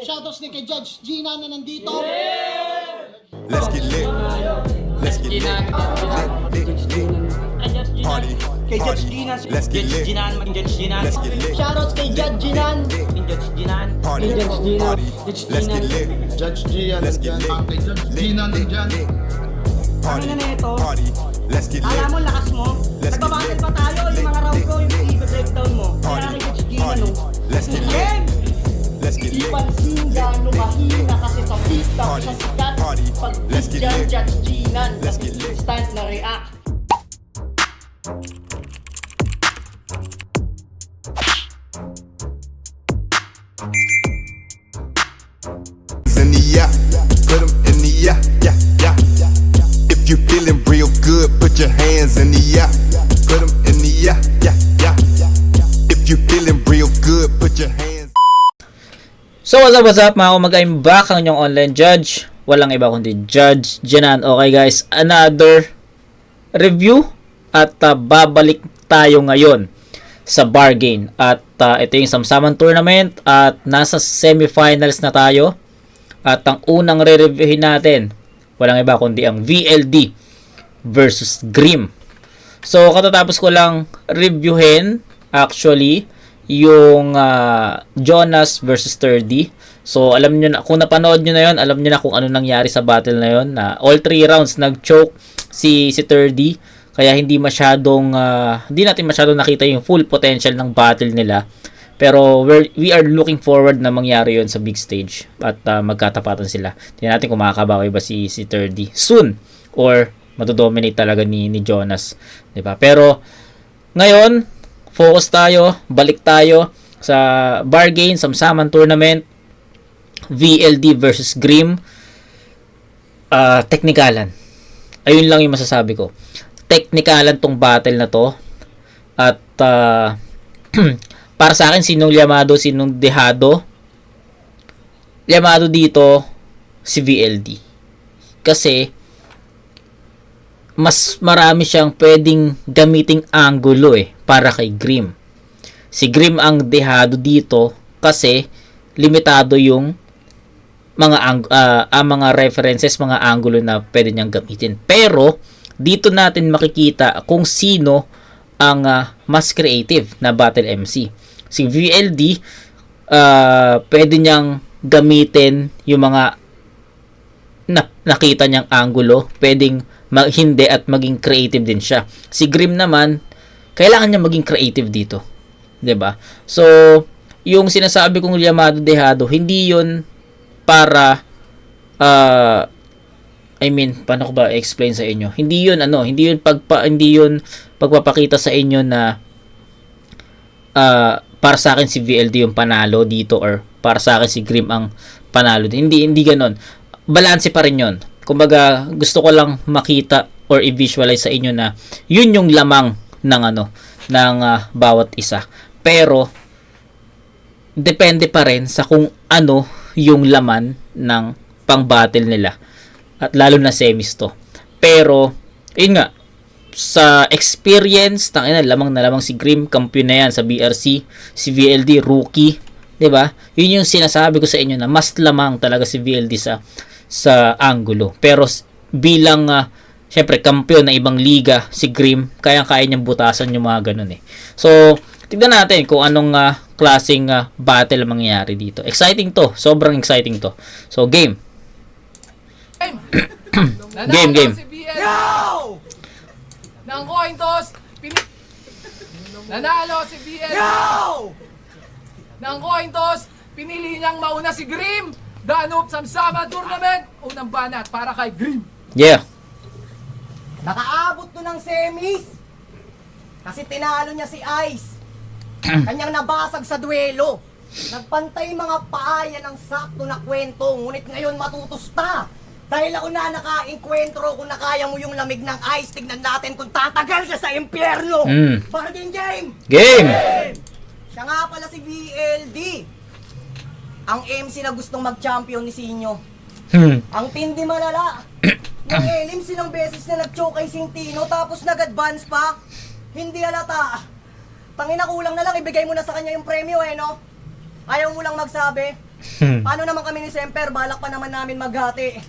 Shoutouts din kay Judge Gina na nandito. Let's get lit. Let's get lit. Party. Kay Judge Gina. Let's get lit. Let's get lit. Shoutouts kay Judge Ginan. Party. Party. Let's get lit. Judge Gian. Let's get lit. Judge Gina nandyan. Party. Ano na ito? Party. Let's get lit. Alam mo, lakas mo. Let's get Nagbabattle lit. pa tayo. Yung mga round ko, yung i-breakdown mo. Kaya Party. kay Judge Gina, Party. no? Let's get lit. Game! Let's get Di lit. pansin gano'ng mahina kasi sa TikTok Party. sa sikat. Party. Pag Let's get dyan, lit. Judge Ginan. Let's get lit. Instant na react. In the yeah, put 'em in the yeah, yeah, yeah. If you feeling real good, put your hands in the yeah. Put 'em in the yeah, yeah, yeah. If you feeling real good, put your hands. So what's up mga umaga, I'm back ang inyong online judge. Walang iba kundi Judge Ginan. Okay guys, another review at babalik tayo ngayon sa bargain. At ito yung Samsaman Tournament at nasa semifinals na tayo. At ang unang re-reviewin natin, walang iba kundi ang VLD versus Grim. So katatapos ko lang reviewin actually yung Jonas versus 30. So alam nyo na, kung napanood nyo na yun, alam nyo na kung ano nangyari sa battle na yun, na all 3 rounds nag-choke si 30. Kaya hindi natin masyadong nakita yung full potential ng battle nila. Pero we are looking forward na mangyari yun sa big stage at magkatapatan sila. Tingnan natin kung makakabawi ba si 30 soon or madodominate talaga ni Jonas, 'di ba? Pero ngayon, focus tayo, balik tayo sa bargain, Samsaman Tournament, VLD versus Grim. Teknikalan. Ayun lang yung masasabi ko. Teknikalan tong battle na to. At para sa akin, sinong Llamado, sinong Dejado. Llamado dito si VLD. Kasi mas marami siyang pwedeng gamiting angulo para kay Grim. Si Grim ang Dejado dito kasi limitado yung mga references, mga angulo na pwede niyang gamitin. Pero dito natin makikita kung sino ang mas creative na battle MC. Si VLD, pwede niyang gamitin yung mga nakita niyang angulo, pwedeng hindi at maging creative din siya. Si Grim naman, kailangan niya maging creative dito. 'Di ba? So, yung sinasabi kong Llamado Dejado, hindi 'yun para paano ko ba explain sa inyo? Hindi 'yun hindi 'yun pagpapakita sa inyo na para sa akin si VLD yung panalo dito or para sa akin si Grim ang panalo. Hindi ganoon. Balanse pa rin 'yon. Kumbaga, gusto ko lang makita or i-visualize sa inyo na 'yun yung lamang ng bawat isa. Pero depende pa rin sa kung ano yung laman ng pang-battle nila. At lalo na semis to. Pero yun nga, sa experience, lamang na lamang si Grim, kampiyon na yan sa BRC, si VLD rookie, 'di ba? Yun yung sinasabi ko sa inyo na mas lamang talaga si VLD sa angulo. Pero bilang syempre kampiyon ng ibang liga, si Grim, kaya niyang butasan yung mga ganun . So, tignan natin kung anong klaseng battle mangyayari dito. Exciting to, sobrang exciting to. So, game. Game. Yo! Nang coin toss, nanalo si BL. Yo! Nang coin toss, pinili niyang mauna si Grim. Danube Samsaman Tournament, unang banat para kay Grim. Yeah. Nakaabot to ng semis. Kasi tinalo niya si Ice. Kanyang nabasag sa duelo. Nagpantay mga paaya ng sakto na kwento. Ngunit ngayon matutusta. Dahil ako na naka-enkwentro kung nakaya mo yung lamig ng ice. Tignan natin kung tatagal siya sa impyerno. Bargain game! Game! Siya nga pala si VLD. Ang MC na gustong mag-champion ni Sinyo. Ang tindi malala. Yung Elim silang beses na nag-choke kay Sintino tapos nag-advance pa. Hindi halata. Tangina, kulang na lang, ibigay mo na sa kanya yung premyo no? Ayaw mo lang magsabi. Paano naman kami ni Semper? Balak pa naman namin maghati.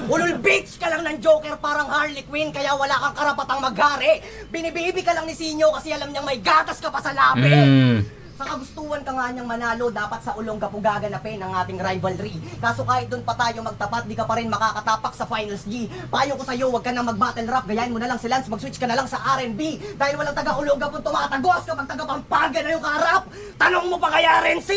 Ulul bitch ka lang ng Joker parang Harley Quinn kaya wala kang karapatang maghari. Binibibi ka lang ni Sinyo kasi alam niyang may gatas ka pa sa labi. Sa kagustuhan ka nga niyang manalo, dapat sa ulong ka po gaganapin ang ating rivalry. Kaso kahit doon pa tayo magtapat, di ka pa rin makakatapak sa Finals G. Payo ko sa'yo, huwag ka nang mag-battle rap, gayahin mo na lang si Lance, mag-switch ka na lang sa R&B. Dahil walang taga-ulong ka po tumatagos kapag taga-Pampanga na yung kaharap. Tanong mo pa kay RNC!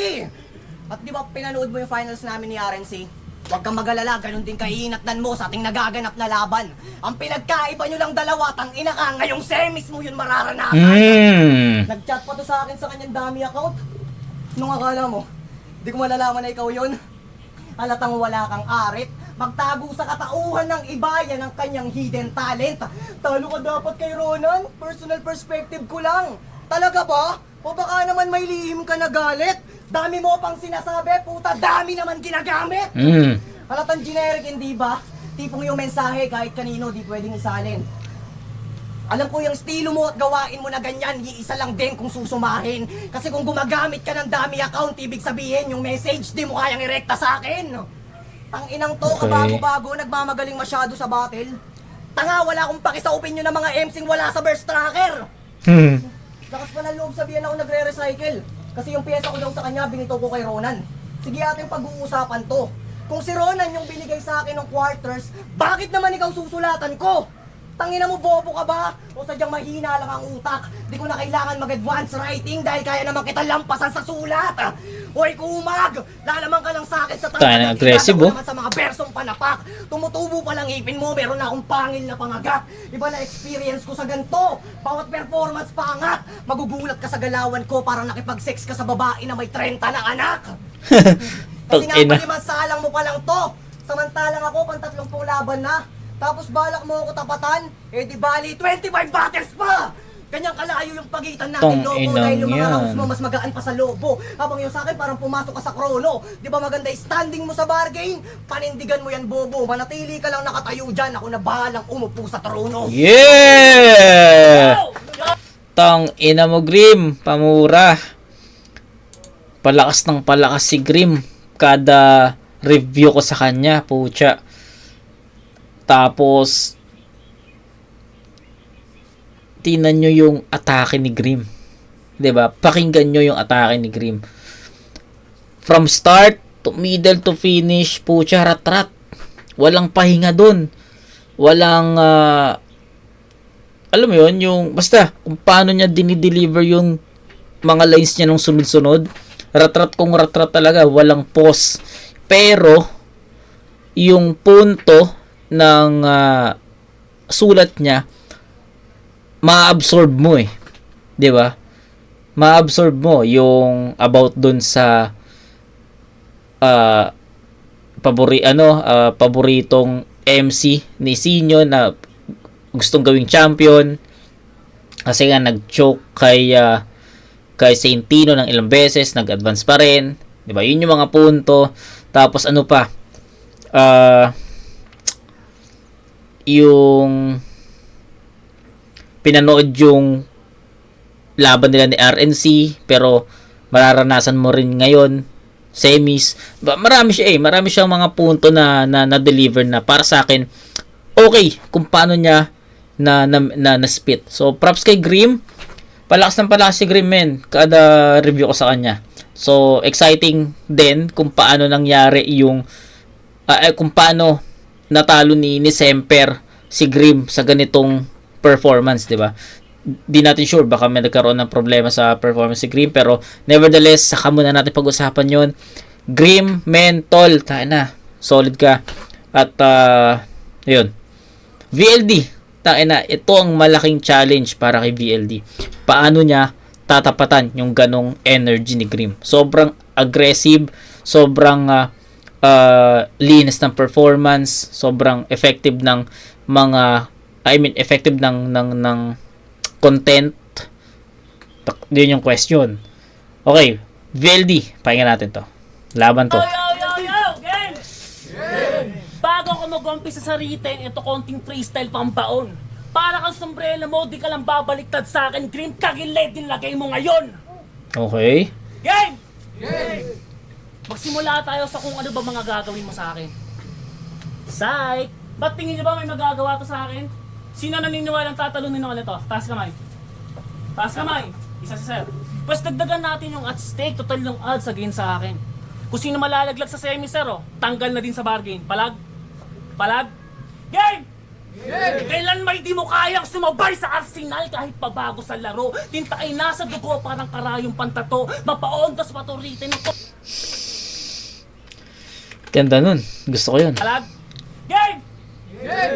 At di ba pinanood mo yung finals namin ni RNC? Huwag kang mag-alala, ganun din kainatnan mo sa ating nagaganap na laban. Ang pinagkaiba nyo lang dalawa, tangina ka, ngayong semis mo yun mararanasan. Nag-chat pa to sa akin sa kanyang dummy account. Nung akala mo, di ko malalaman na ikaw yun. Halatang wala kang arit. Magtago sa katauhan ng iba, yan ang kanyang hidden talent. Talo ka dapat kay Ronan, personal perspective ko lang. Talaga ba? O baka naman may lihim ka na galit? Dami mo pang sinasabi, puta, dami naman ginagamit! Halatang generic, hindi ba? Tipong yung mensahe kahit kanino di pwedeng isalin. Alam ko yung estilo mo at gawain mo na ganyan, iisa lang din kung susumahin. Kasi kung gumagamit ka ng dami account, ibig sabihin yung message di mo kayang irekta sa akin. Ang inang to, Okay. kabago-bago, nagmamagaling masyado sa battle. Tanga, wala akong paki sa opinion ng mga MCing wala sa burst tracker. Lakas pa ng loob sabihin ako nagre-recycle. Kasi yung pyesa ko daw sa kanya, binito ko kay Ronan. Sige ating pag-uusapan to. Kung si Ronan yung binigay sa akin ng quarters, bakit naman ikaw susulatan ko? Tangina mo, bobo ka ba? O sadyang mahina lang ang utak? Di ko na kailangan mag-advance writing dahil kaya naman kita lampasan sa sulat. Hoy kumag! Lalaman ka lang sa akin sa Tayo na aggressive, oh. naman sa mga bersong panapak. Tumutubo pa lang ipin mo, meron na akong pangil na pangagat. Iba na experience ko sa ganito. Bawat performance pangat. Magugulat ka sa galawan ko parang nakipag-sex ka sa babae na may 30 na anak. Kasi nga Tangina. palimang salang mo pa lang to. Samantalang ako, pang 30 laban na. Tapos balak mo ako tapatan, eh di bali 25 battles pa! Ganyang kalayo yung pagitan natin, Tong Lobo, inang dahil yung mga yan. rounds mo mas magaan pa sa Lobo. Habang yung sa akin parang pumasok ka sa Chrono. Di ba maganda yung standing mo sa bargain? Panindigan mo yan, Bobo. Manatili ka lang nakatayo dyan. Ako na bahalang umupo sa trono. Yeah! Tang ina mo, Grim. Pamura. Palakas ng palakas si Grim. Kada review ko sa kanya, pucha. Tapos, tingnan nyo yung atake ni Grim. 'Di ba? Pakinggan nyo yung atake ni Grim. From start to middle to finish, pucha, rat-rat. Walang pahinga dun. Walang, alam mo yun, yung, basta, kung paano niya dinideliver yung mga lines niya nung sunod-sunod. Rat-rat kung rat-rat talaga. Walang pause. Pero, yung punto ng sulat niya ma-absorb mo 'di ba? Ma-absorb mo yung about dun sa paboritong MC ni Sinyo na gustong gawing champion kasi nga nag-choke kay Saintino ng ilang beses, nag-advance pa rin, 'di ba? Yun yung mga punto. Tapos ano pa? Yung pinanood yung laban nila ni RNC pero mararanasan mo rin ngayon semis. Marami siyang mga punto na deliver na para sa akin okay kung paano niya na spit. So props kay Grim. Palakas ng palakas si Grim, men. Kada review ko sa kanya. So exciting din kung paano nangyari yung kung paano natalo ni Semper si Grim sa ganitong performance, 'di ba? Di natin sure, baka may nagkaroon ng problema sa performance si Grim, pero nevertheless, saka muna natin pag-usapan 'yon. Grim, mentol, tayo na. Solid ka. At yun. VLD, tayo na. Ito ang malaking challenge para kay VLD. Paano niya tatapatan yung ganong energy ni Grim? Sobrang aggressive, sobrang linis ng performance, sobrang effective ng mga effective ng content. Yun yung question. Okay, VLD, pakinggan natin to. Laban to. Game! Bago ako mag-umpisa sa written, ito konting freestyle pampaon. Para kang sombrero mo, di ka lang babaliktad sa akin, Grim, kagilid din lagay mo ngayon. Okay. Game! Magsimula tayo sa kung ano ba mga gagawin mo sa akin. Psych! Ba't tingin niyo ba may magagawa to sa akin? Sino naniniwalang tatalunin ako nito? Taas kamay. Taas kamay. Isa si sir. Pues dagdagan natin yung at stake. Total yung odds against sa akin. Kung sino malalaglag sa semi sir, oh, tanggal na din sa bargain. Palag? Palag? Game! Kailan may di mo kayang sumabay sa Arsenal kahit pabago sa laro? Tinta ay nasa dugo parang karayong pantato. Mapaondas paturitin ito. Ganda nun. Gusto ko yun. Palag? Game!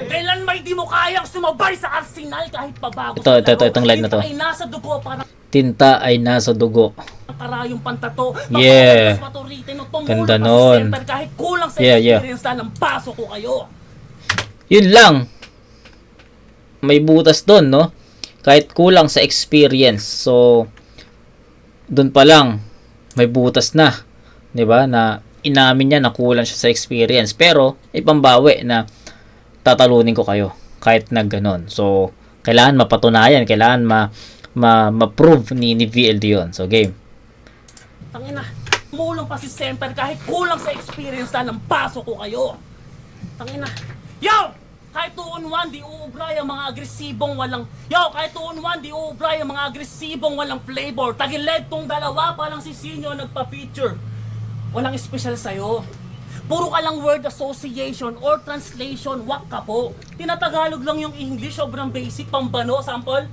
Kailan may di mo kayang sumabay sa Arsenal kahit pabago sa laro? Itong line na to. Tinta ay nasa dugo parang Tinta ay nasa dugo. karayong pantato. Yeah. Mapaondas paturitin ito. Ganda Mula pa sa nun. center kahit kulang sa Yeah. experience na ng paso ko kayo. Yun lang. May butas doon, no? Kahit kulang sa experience. So, doon pa lang, may butas na. 'Di ba? Na inamin niya na kulang siya sa experience. Pero, ipambawi na tatalunin ko kayo. Kahit na ganon. So, kailangan mapatunayan. Kailangan ma-prove ni VLD yun. So, game. Tangina, mulong pa si Semper kahit kulang sa experience na ng paso ko kayo. Tangina. Yo! Kahit 2-on-1, di uubray ang mga agresibong walang... Yo! Kahit 2-on-1, di uubray ang mga agresibong walang flavor. Tagilid tong dalawa, parang si Sinyo nagpa-picture. Walang special sa'yo. Puro ka lang word association or translation, wak ka po. Tinatagalog lang yung English, sobrang basic, pambano, sample.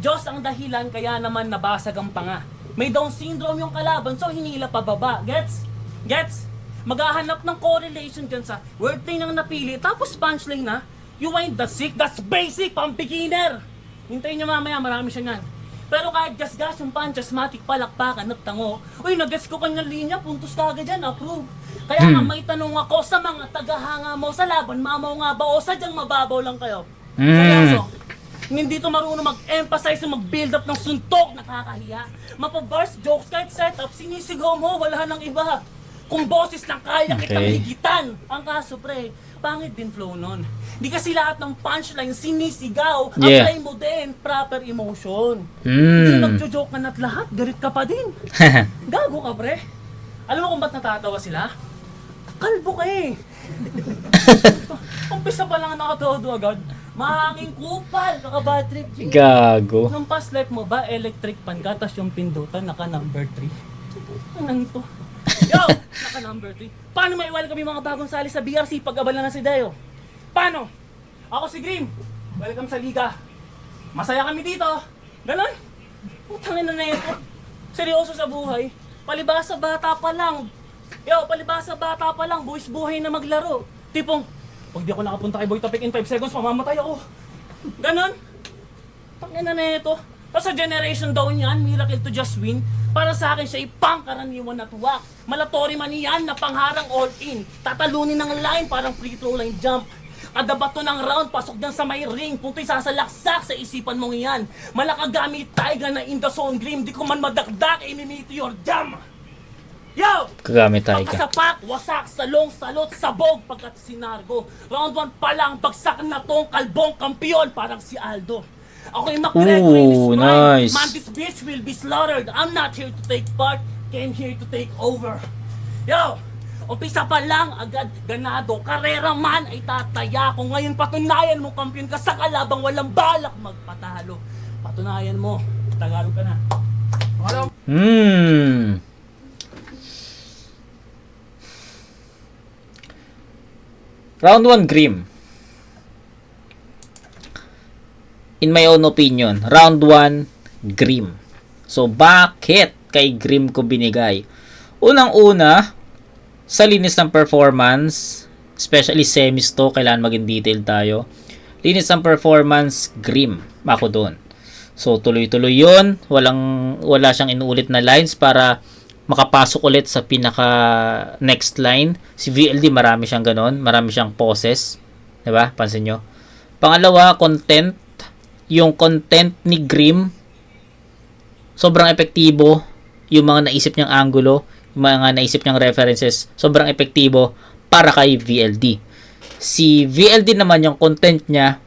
Diyos ang dahilan, kaya naman nabasag ang panga. May Down syndrome yung kalaban, so hinila pababa. Gets? Gets? Maghahanap ng correlation dyan sa wordplay nang napili, tapos punchline na, you ain't that sick, that's basic, pang beginner. Hintayin nyo mamaya, marami siya nga. Pero kahit gas-gas yung punch-asmatic, palakpakan at tango, uy, nag-guess ko kanyang linya, puntos ka agad dyan, approve. Kaya nga may tanong ako sa mga tagahanga mo sa laban, mamaw nga ba o sadyang mababaw lang kayo? Seryoso, hindi to marunong mag-emphasize o mag-build up ng suntok, nakakahiya. Mapa-bars, jokes, kahit setup, sinisigaw mo, wala nang iba. Kung boses lang kaya kitang Okay. higitan. Ang kaso pre, pangit din flow nun. Di kasi lahat ng punchline sinisigaw. Yeah. Apply mo din proper emotion. Hindi nagjo-joke ka na't lahat, galit ka pa din. Gago ka pre. Alam mo kung ba't natatawa sila? Kalbo ka eh. Umpisa pa lang nakatodo agad. Mahanging kupal, naka-bad trip. Gago. Nung past life mo ba, electric pan ka, tas yung pindutan, naka number 3. Anong to? Yo! Naka number 3. Paano maiwala kami mga bagong sali sa BRC pag abala na si Deo? Paano? Ako si Grim. Welcome sa liga. Masaya kami dito. Ganon? Putangin na ito. Seryoso sa buhay. Palibasa bata pa lang. Yo, palibasa bata pa lang. Buwis buhay na maglaro. Tipong, pag di ako nakapunta kay Boy Topic in 5 seconds, mamamatay ako. Ganon? Tangin na ito. Tapos sa generation daw niyan, miracle to just win. Para sa akin siya ipangkaraniwan na tuwak. Malatori man yan na pangharang all-in. Tatalunin ng line parang free throw line jump. Kada bato ng round, pasok dyan sa may ring. Punto'y sasalaksak sa isipan mong iyan. Malakagamit taiga na in the zone Grim. Di ko man madakdak, meteor jam. Yo! Kagamit tayo ka. Pagkasapak, wasak, salong, salot, sabog pagkat sinargo. Round 1 pa lang, bagsak na tong kalbong kampiyon parang si Aldo. Ako'y McGregor in his Ooh, prime. nice. Man, this bitch will be slaughtered. I'm not here to take part, came here to take over. Yo! Umpisa pa lang, agad ganado. Karera man ay tataya. Kung ngayon patunayan mo kampiyon ka sa kalabang walang balak magpatalo. Patunayan mo, Tagalog ka na. Round 1, Grim. In my own opinion, round 1, Grim. So, bakit kay Grim ko binigay? Unang-una, sa linis ng performance, especially semis to, kailangan maging detail tayo. Linis ng performance, Grim. Ako doon. So, tuloy-tuloy yun. Wala siyang inuulit na lines para makapasok ulit sa pinaka next line. Si VLD, marami siyang ganon. Marami siyang poses. Diba? Pansin nyo. Pangalawa, content. Yung content ni Grim, sobrang epektibo. Yung mga naisip niyang angulo, yung mga naisip niyang references, sobrang epektibo para kay VLD. Si VLD naman, yung content niya,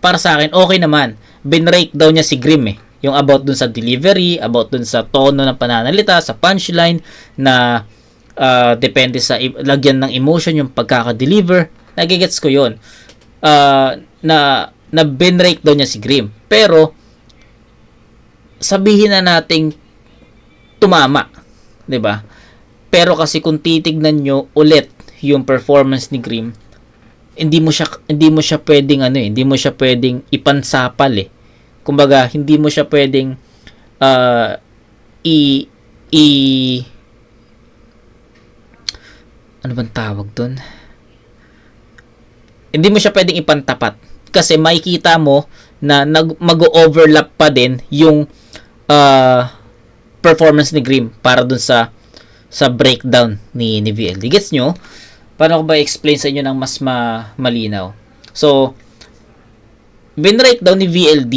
para sa akin, okay naman. Binrake daw niya si Grim eh. Yung about dun sa delivery, about dun sa tono ng pananalita, sa punchline, na depende sa lagyan ng emotion yung pagkaka-deliver. Nagigets ko yun. Na binrake daw niya si Grimm. Pero, sabihin na nating tumama. 'Di ba? Pero kasi kung titignan nyo ulit yung performance ni Grimm, hindi mo siya pwedeng hindi mo siya pwedeng ipansapal eh. Kumbaga, hindi mo siya pwedeng ano bang tawag doon? Hindi mo siya pwedeng ipantapat kasi makikita mo na mag-overlap pa din yung performance ni Grimm para dun sa breakdown ni VLD. Gets nyo? Paano ko ba explain sa inyo ng mas malinaw? So, binrake down ni VLD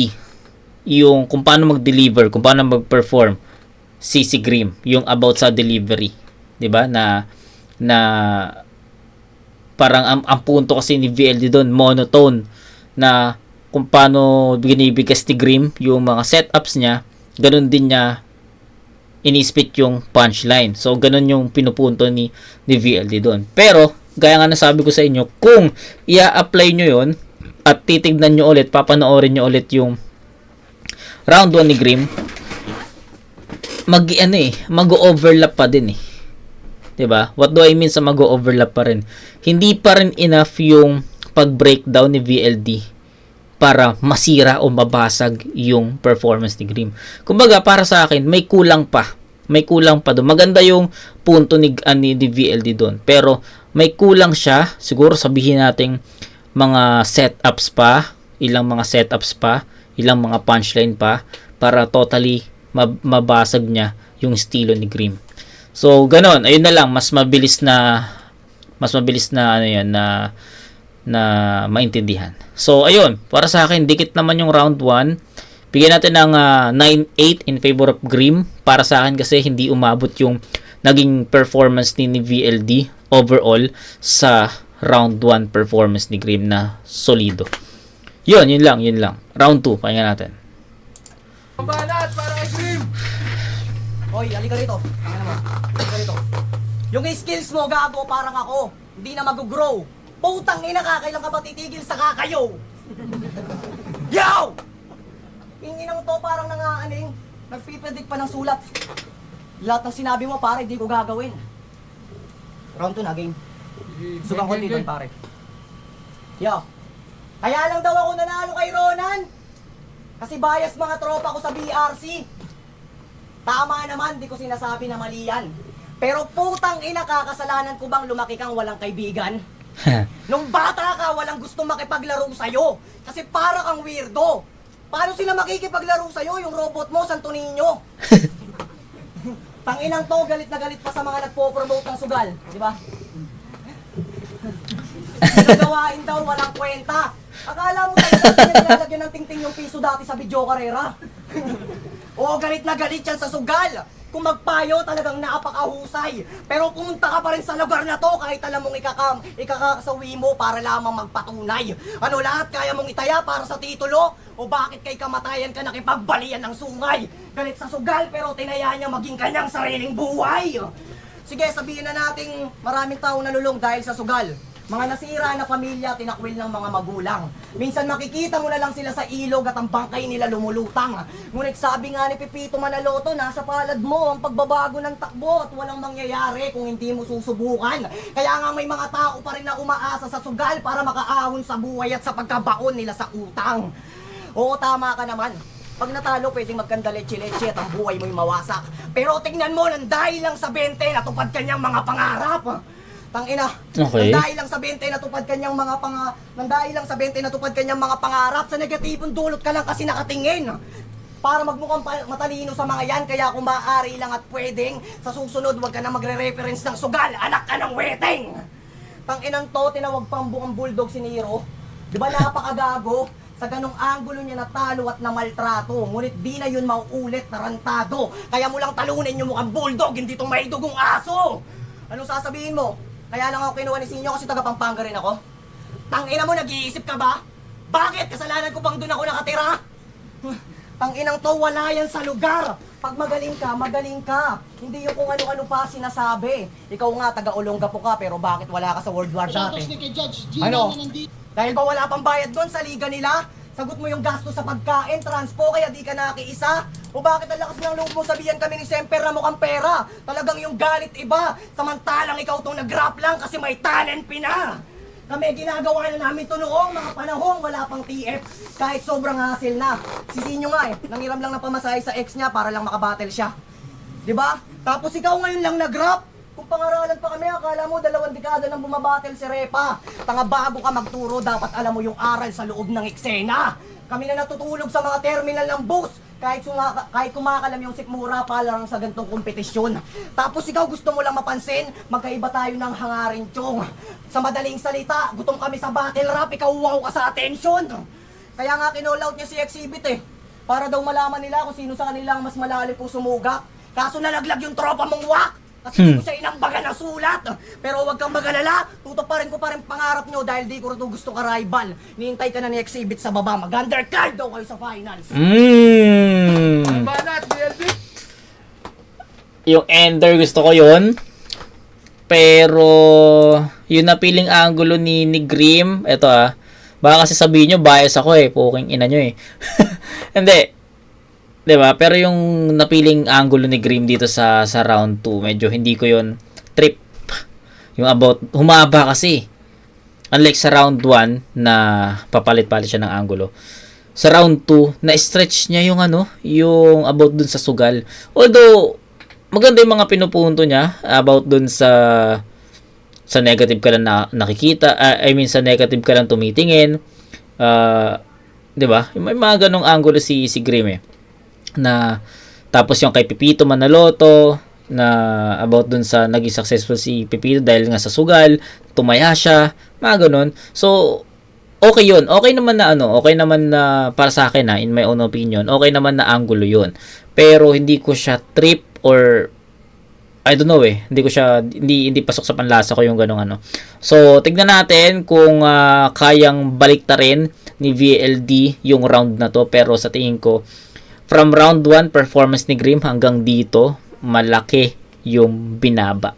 yung kung paano mag-deliver, kung paano mag-perform si Grimm, yung about sa delivery. 'Di ba? Na parang ang punto kasi ni VLD doon, monotone, na kung paano binibigkas ni Grimm yung mga setups niya, ganun din niya ini-spit yung punchline. So, ganun yung pinupunto ni VLD doon. Pero, gaya nga nasabi ko sa inyo, kung i-apply nyo yon at titignan nyo ulit, papanoorin nyo ulit yung round 1 ni Grimm, mag-overlap pa din eh. 'Di ba? What do I mean sa mag-overlap pa rin? Hindi pa rin enough yung pag-breakdown ni VLD para masira o mabasag yung performance ni Grimm. Kumbaga, para sa akin, may kulang pa. May kulang pa doon. Maganda yung punto ni VLD doon. Pero, may kulang siya. Siguro sabihin natin mga setups pa, ilang mga punchline pa, para totally mabasag niya yung estilo ni Grimm. So, ganon. Ayun na lang. Mas mabilis na maintindihan. So, ayun. Para sa akin, dikit naman yung round 1. Bigyan natin ng 9-8 in favor of Grimm. Para sa akin kasi hindi umabot yung naging performance ni VLD overall sa round 1 performance ni Grimm na solido. Yun lang. Round 2, pakinggan natin. Ang banat para kay Grimm. Hoy, halika rito. Halika rito. Yung skills mo, gago, parang ako. Hindi na mag-grow. Putang ina ka, kailan ka ba titigil sa kakayo? Yo! Inginang to parang nagpipredict pa ng sulat. Lahat ng sinabi mo, pare, di ko gagawin. Round 2 na, game. Sugang ko dito, pare. Yo! Kaya lang daw ako nanalo kay Ronan. Kasi bias mga tropa ko sa BRC. Tama naman, di ko sinasabi na mali yan. Pero putang ina ka, kasalanan ko bang lumaki kang walang kaibigan? Nung bata ka, walang gustong makipaglaro sa'yo. Kasi para kang weirdo. Paano sila makikipaglaro sa'yo? Yung robot mo, Santo Niño. Tanginang to, galit na galit pa sa mga nagpo-promote ng sugal. Di ba? Nagawain daw, walang kwenta. Akala mo talaga nilalagyan ng tingting yung piso dati sa video karera. Oo, galit na galit yan sa sugal. Kung magpayo, talagang napakahusay. Pero pumunta ka pa rin sa lugar na to kahit alam mong ikakasawi mo para lamang magpatunay. Ano lahat kaya mong itaya para sa titulo? O bakit kay kamatayan ka nakipagbalian ng sungay? Galit sa sugal pero tinaya niya maging kanyang sariling buhay. Sige, sabihin na nating maraming tao nalulong dahil sa sugal. Mga nasira na pamilya, tinakwil ng mga magulang. Minsan makikita mo na lang sila sa ilog at ang bangkay nila lumulutang. Ngunit sabi nga ni Pipito Manaloto, nasa palad mo ang pagbabago ng takbo at walang mangyayari kung hindi mo susubukan. Kaya nga may mga tao pa rin na umaasa sa sugal para makaahon sa buhay at sa pagkabaon nila sa utang. Oo, tama ka naman. Pag natalo, pwedeng magkanda leche-leche at ang buhay mo'y mawasak. Pero tingnan mo, nang dahil lang sa 20, natupad kanyang mga pangarap. Tangina. Okay. Nang dahil lang sa 20 natupad kanyang mga pangarap, sa negatibong dulot ka lang kasi nakatingin. Para magmukhang matalino sa mga yan, kaya kung maaari lang at pwedeng, sa susunod wag ka na magre-reference ng sugal, anak ka ng weteng. Tanginang to, tinawag pang bukang bulldog si Nero. Di ba napakagago? Sa ganong anggulo niya natalo at namaltrato, ngunit di na yun mauulit, tarantado. Kaya mo lang talunin yung mukhang bulldog, hindi itong may dugong aso. Anong sasabihin mo? Kaya lang ako kinuha ni Sinyo kasi taga Pampanga rin ako. Tangina mo, nag-iisip ka ba? Bakit? Kasalanan ko pang doon ako nakatira? Tanginang to, wala yan sa lugar. Pag magaling ka, magaling ka. Hindi yung kung ano-ano pa sinasabi. Ikaw nga, taga-Olongapo ka, pero bakit wala ka sa World War dati? Ano? Dahil ba wala pang bayad doon sa liga nila? Sagot mo yung gasto sa pagkain, transpo, kaya di ka nakiisa? O bakit ang lakas ng loob mo sabihan kami ni Semper na mukhang pera? Talagang yung galit iba, samantalang ikaw tong nag-rap lang kasi may talent pina. Kami ginagawa na namin to noong mga panahong wala pang TF. Kahit sobrang hassle na. Si Sinyo nga nangiram lang ng pamasahe sa ex niya para lang makabattle siya. Diba? Tapos ikaw ngayon lang nag-rap. Kung pangaralan pa kami, akala mo 2 dekada nang bumabattle si Repa. Tanga, bago ka magturo, dapat alam mo yung aral sa loob ng eksena. Kami na natutulog sa mga terminal ng bus. Kahit kumakalam yung sikmura pa lang sa gantong kompetisyon. Tapos ikaw gusto mo lang mapansin, magkaiba tayo ng hangarin, Chong. Sa madaling salita, gutom kami sa battle rap, ikaw wow ka sa attention. Kaya nga kinall out niya si Exhibit para daw malaman nila kung sino sa kanila ang mas malalim kung sumugak. Kaso nalaglag yung tropa mong wak. Kasi di ko siya inambagan ng sulat. Pero huwag kang magalala, tutuparin ko pa rin pangarap nyo dahil di ko rin gusto ka rival. Nihintay ka na ni Exhibit sa baba, mag-undercard daw kayo sa finals. Banat, BLB. Yung ender gusto ko yun. Pero yung napiling angulo ni Grim, eto baka kasi sabihin nyo bias ako puking ina nyo Hindi. 'Di ba? Pero yung napiling angulo ni Grim dito sa round 2, medyo hindi ko yon trip. Yung about humaba kasi. Unlike sa round 1 na papalit-palit siya ng angulo. Sa round 2, na-stretch niya yung yung about dun sa sugal. Although maganda yung mga pinupunto niya about dun sa negative ka lang nakikita. I mean sa negative ka lang tumitingin. 'Di ba? May mga ganong angulo si Grim na tapos yung kay Pipito Manaloto na about dun sa naging successful si Pipito dahil nga sa sugal, tumaya siya, mga ganun. So okay yun. Okay naman na okay naman na para sa akin in my own opinion, okay naman na angulo yun. Pero hindi ko siya trip or I don't know hindi ko siya hindi pasok sa panlasa ko yung ganung So tignan natin kung kayang baliktarin ni VLD yung round na to, pero sa tingin ko from round 1 performance ni Grim hanggang dito, malaki yung binaba.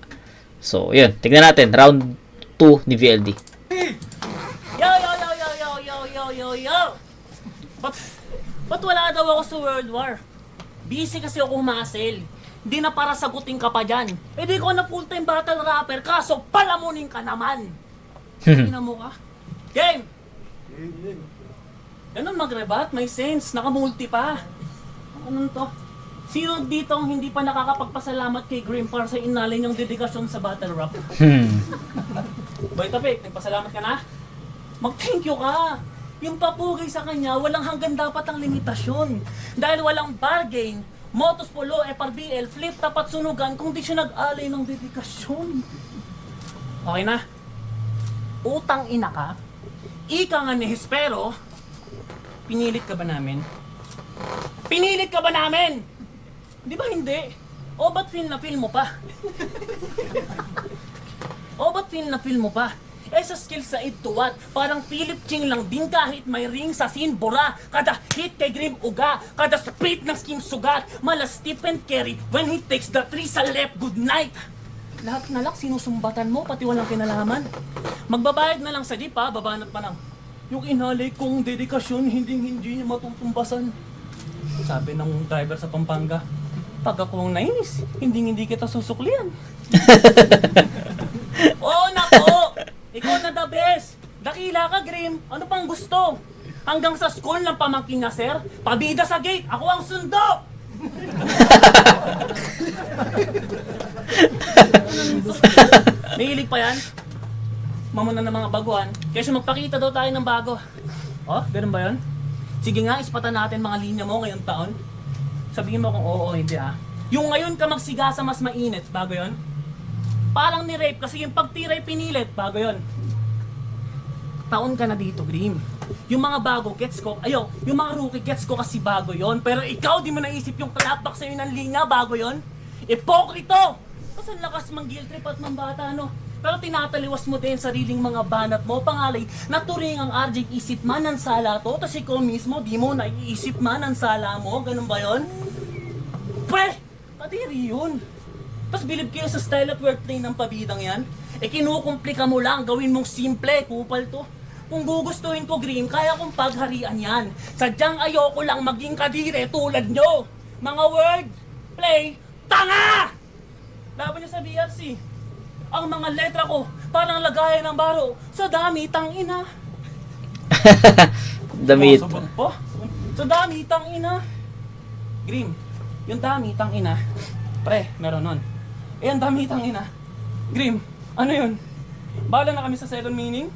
So, yun. Tignan natin. Round 2 ni VLD. Yo! Ba't wala daw ako sa World War? Busy kasi ako humasel. Hindi na para sagutin ka pa dyan. Di ko na full-time battle rapper, kaso palamunin ka naman. Ina mo ka? Game! Ganun mag-rebat, may sense. Nakamulti pa. Anong to? Sino dito ang hindi pa nakakapagpasalamat kay Grim para sa inalay niyang dedikasyon sa battle rap? Boy Tapik, nagpasalamat ka na? Mag-thank you ka! Yung papugay sa kanya, walang hanggang dapat ang limitasyon. Dahil walang bargain, Motos Polo, FRBL, flip tapat sunugan kung di siya nag-alay ng dedikasyon. Okay na? Utang ina ka? Ika nga ni Hispero, pinilit ka ba namin? Pinilit ka ba namin? Di ba hindi? O ba't feel na feel mo pa? Sa skills sa it to what? Parang Philip Ching lang din kahit may ring sa scene bura. Kada hit kay Grim uga. Kada split ng skin sugat. Mala Stephen Curry when he takes the 3 sa left, good night. Lahat na sinusumbatan mo, pati walang kinalaman. Magbabayad na lang sa jeep babanat pa lang. Yung inalay kong dedikasyon, hindi niya matutumbasan. Sabi ng driver sa Pampanga, pag ako nainis, hindi kita susuklian. Oo, nako! Ikaw na the best! Dakila ka, Grim. Ano pang gusto? Hanggang sa school ng pamangkin na, sir, pabida sa gate, ako ang sundo! Mahilig pa yan? Mamuna ng mga baguhan, kaysa magpakita daw tayo ng bago. Oh, ganun ba yun? Sige nga, ispatan natin mga linya mo ngayong taon. Sabihin mo kung oo o hindi Yung ngayon ka magsigasa mas mainit, bago yon. Parang ni-rape kasi yung pagtiray pinilit, bago yon. Taon ka na dito, Grim. Yung mga bago, gets ko, yung mga rookie, gets ko kasi bago yon. Pero ikaw, di mo naisip yung clapback sa'yo ng linya, bago yon. Ipokrito! Kasi lakas mang guilt trip at mang bata, Pero tinataliwas mo din sariling mga banat mo, pangalay, naturing ang RJ isip man ang sala to, tas ikaw mismo, di mo naiisip man ang sala mo, ganun ba yun? Pre, kadiri yun. Tapos bilib kayo sa style at wordplay ng pabidang yan, kinukumplika mo lang, gawin mong simple, kupal to. Kung gugustuhin ko, Grim, kaya kong pagharian yan. Sadyang ayoko lang maging kadire tulad nyo. Mga word, play, tanga! Laban niya sa BRC. Ang mga letra ko, parang lagayan ng baro sa dami tangina. Damit. Sabag po. Sa dami tangina. Grim, yung dami tangina. Pre, meron nun. Ang dami tangina. Grim, ano yun? Bala na kami sa second meaning?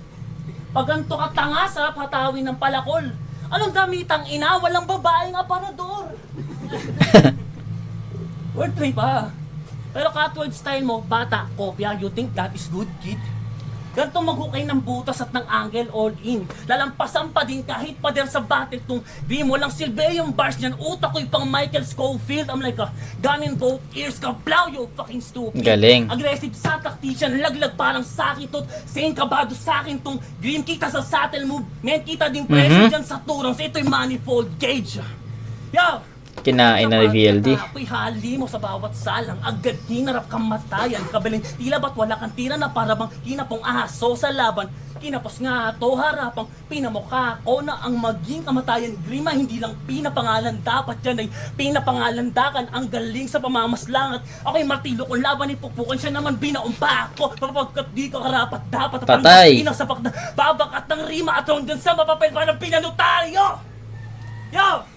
Pag ganito ka tanga, sarap hatawin ng palakol. Anong dami tangina? Walang babaeng aparador. Wordplay pa. Pero catword style mo, bata, kopya, you think that is good, kid? Ganito maghukay ng butas at ng angle all in. Lalampasan pa din kahit pader sa battle tong di mo lang silbi yung bars niyan. Utak ko'y pang Michael Scofield. I'm like a gun in both ears ka, blow you fucking stupid. Galing. Aggressive sa tactician, laglag parang sakit tot. Same kabado sa akin tong Grim, kita sa subtle move. Men, kita din pressure dyan sa turang. So ito'y manifold gauge. Yo! Kinain na ni VLD. Ako'y hali mo sa bawat salang. Agad hinarap kang matayan. Kabaling tila ba't wala kang tira na parabang hinapong aso sa laban. Kinapos nga to harapang pinamukha ko na ang maging kamatayan. Grima, hindi lang pinapangalan. Dapat yan ay pinapangalandakan. Ang galing sa pamamaslangat. Ako'y martilo ko laban ipupukan siya naman binaumpa ako. Kapagkat di ka karapat dapat. Patay. Pinagsapak na babakat ng rima at hanggang sa mapapel pa ng pinanutaryo. Yo!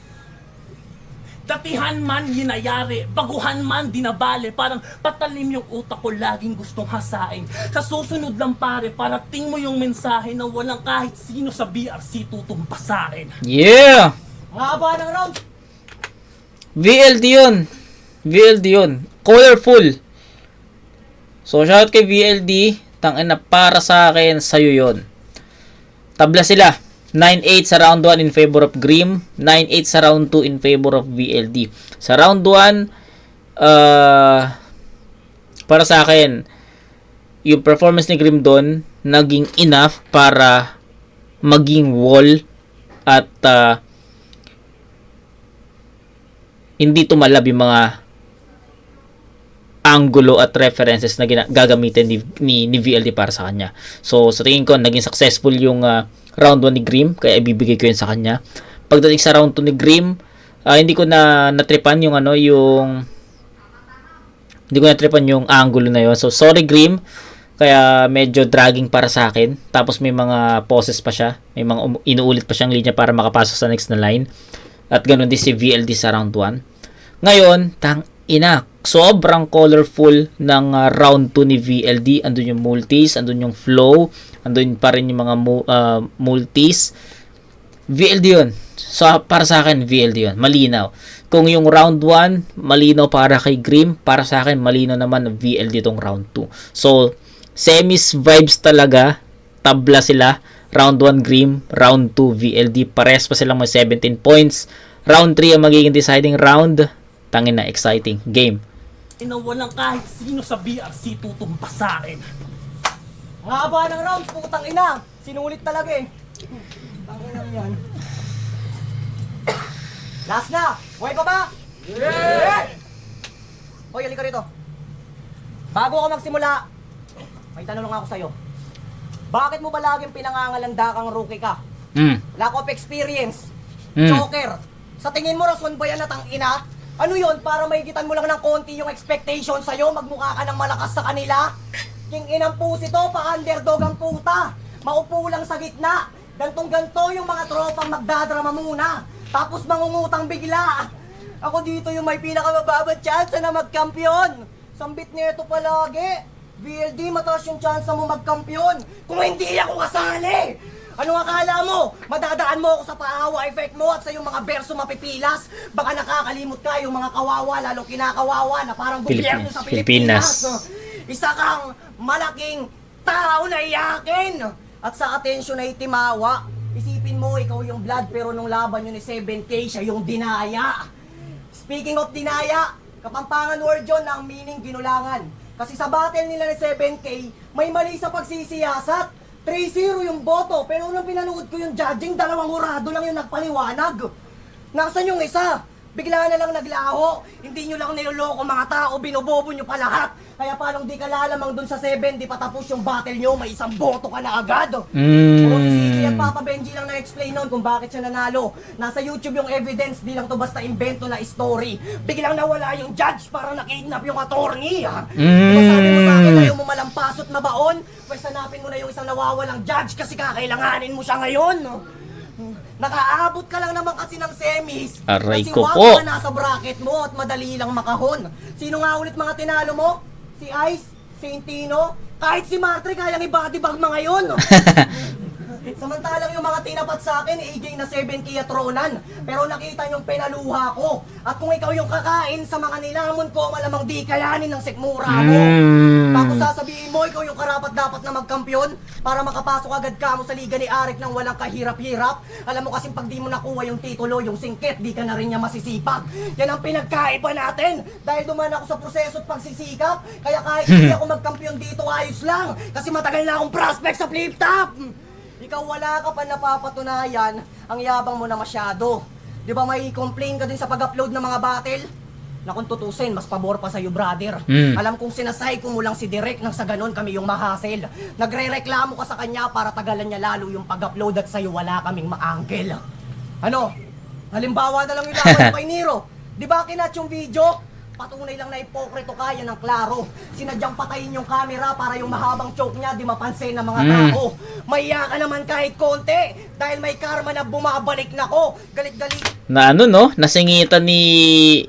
Datihan man hinayari, baguhan man dinabali. Parang patalim yung utak ko, laging gustong hasain. Sa susunod lang pare, parating mo yung mensahe na walang kahit sino sa BRC tutumpasain. Yeah! Ang haba ng round. VLD yun. VLD yun. Colorful. So, shout kay VLD. Tangina, para sa akin, sa'yo yun. Tabla sila. 9-8 sa round 1 in favor of Grim. 9-8 sa round 2 in favor of VLD. Sa round 1, para sa akin, yung performance ni Grim doon, naging enough para maging wall at hindi tumalab yung mga angulo at references na gagamitin ni VLD para sa kanya. So, sa tingin ko, naging successful yung round 1 ni Grim, kaya ibibigay ko yun sa kanya. Pagdating sa round 2 ni Grim, hindi ko na natripan yung hindi ko natripan yung angulo na yun. So, sorry Grim, kaya medyo dragging para sa akin. Tapos may mga poses pa siya, may mga inuulit pa siyang linya para makapasok sa next na line. At ganun din si VLD sa round 1. Ngayon, sobrang colorful ng round 2 ni VLD. Andun yung multis, andun yung flow, andun pa rin yung mga multis. VLD yun. So, para sa akin, VLD yun. Malinaw. Kung yung round 1, malinaw para kay Grim, para sa akin, malinaw naman na VLD tong round 2. So, semis vibes talaga. Tabla sila. Round 1 Grim, round 2 VLD. Pares pa silang may 17 points. Round 3 ang magiging deciding round. Tangin na, exciting game. Na walang kahit sino sa BRC tutumpasain. Ang haba ng rounds, putang ina. Sinulit talaga eh. Tanginang yan. Last na! Buhay pa ba? Yeah! Hoy, halika rito. Bago ako magsimula, may tanong lang ako sa'yo. Bakit mo ba laging pinangangalanda kang rookie ka? Lack of experience. Joker. Sa tingin mo, rason ba yan na tangina? Ano yun? Para maigitan mo lang ng konti yung expectation sa'yo? Magmukha ka ng malakas sa kanila? King inang pusi to, pa-underdog ang puta. Maupo lang sa gitna. Gantong-ganto yung mga tropang magdadrama muna. Tapos mangungutang bigla. Ako dito yung may pinakamababang chance na magkampiyon. Sambit nito palagi. VLD, mataas yung chance mo magkampiyon. Kung hindi ako kasali! Ano akala mo? Madadaan mo ako sa paawa effect mo at sa yung mga berso mapipilas? Baka nakakalimot ka yung mga kawawa, lalo kinakawawa na parang gobyerno sa Pilipinas. Isa kang malaking tao na iyakin at sa atensyon ay timawa. Isipin mo, ikaw yung blood pero nung laban yun ni 7K, siya yung dinaya. Speaking of dinaya, Kapampangan word yun na ang meaning ginulangan. Kasi sa battle nila ni 7K, may mali sa pagsisiyasat. 3-0 yung boto, pero nung pinanood ko yung judging, 2 hurado lang yung nagpaliwanag. Nasaan yung isa? Bigla na lang naglaho. Hindi nyo lang niloloko mga tao, binobobo nyo pa lahat. Kaya paano di ka lalamang dun sa 7, di pa tapos yung battle nyo, may 1 boto ka na agad. Puro si Siki at Papa Benji lang na-explain nun kung bakit siya nanalo. Nasa YouTube yung evidence, di lang to basta invento na story. Biglang nawala yung judge para nakidnap yung attorney. Diba sabi mo sa akin, ayaw mo malampasot na baon? Pwes hanapin mo na yung isang nawawalang judge kasi kakailanganin mo siya ngayon. Nakaabot ka lang naman kasi ng semis. Aray kasi ko wag po. ka nasa bracket mo at madali lang makahon. Sino nga ulit mga tinalo mo? Si Ice? Saintino? Kahit si Martre kayang i-body bag mga yun. Samantalang yung mga tinapat sa akin, AJ na 7K at Ronan. Pero nakita yung penaluha ko. At kung ikaw yung kakain sa mga nilamon ko, malamang di kayanin ng sikmura mo. Tapos sasabihin mo, ikaw yung karapat-dapat na magkampiyon para makapasok agad ka mo sa liga ni Arik nang walang kahirap-hirap. Alam mo kasi pag di mo nakuha yung titulo, yung singkit, di ka na rin niya masisipag. Yan ang pinagkaiba natin. Dahil duman ako sa proseso at pagsisikap, kaya kahit hindi ako magkampiyon dito, ayos lang. Kasi matagal na akong prospect sa flip top. Ikaw wala ka pa napapatunayan, ang yabang mo na masyado. Di ba may complain ka din sa pag-upload ng mga battle? Na kung tutusin, mas pabor pa sa'yo, brother. Alam kong sinasay ko mo lang si Direk nang sa ganon kami yung mahasel. Nagre-reklamo ka sa kanya para tagalan niya lalo yung pag-upload at sa'yo wala kaming ma-angle. Ano? Halimbawa na lang yung laban kay Nero. Di ba kinat yung video? Patunay lang na ipokrito kaya ng klaro. Sinadyang patayin yung camera para yung mahabang choke niya di mapansin ng mga tao. Maiya ka naman kahit konti dahil may karma na bumabalik na ko. Galit-galit. Na ano no, nasingitan ni